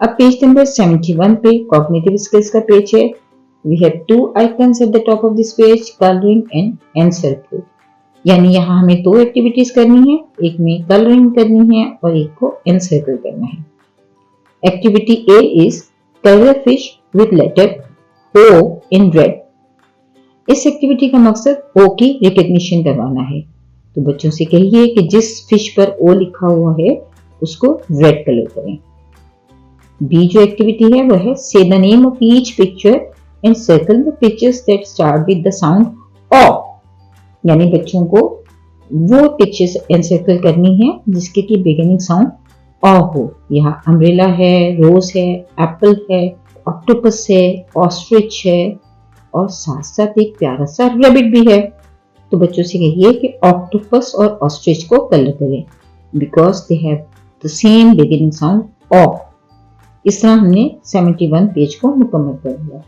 अब page number 71 पे cognitive skills का पेज है। We have two icons at the top of this page, colouring and encircle. यानी यहाँ हमें दो एक्टिविटीज करनी है, एक में कलरिंग करनी है और एक को एनसर्कल करना है। Activity A is colour fish with letter O in red. इस एक्टिविटी का मकसद O की रिकग्निशन करवाना है। तो बच्चों से कहिए कि जिस फिश पर O लिखा हुआ है उसको रेड कलर करें। बी जो एक्टिविटी है वह है से the name of each picture and circle the pictures that start with the sound O। यानी बच्चों को वो पिक्चर्स एनसर्कल करनी है जिसके की बिगिनिंग साउंड O हो। यहाँ अम्ब्रेला है, रोज है, एप्पल है, ऑक्टोपस है, ऑस्ट्रिच है और साथ साथ एक प्यारा सा रैबिट भी है। तो बच्चों से कहिए कि ऑक्टोपस और ऑस्ट्रिच को कलर करें because they have the same beginning sound O। इस तरह हमने 71 पेज को मुकम्मल कर लिया।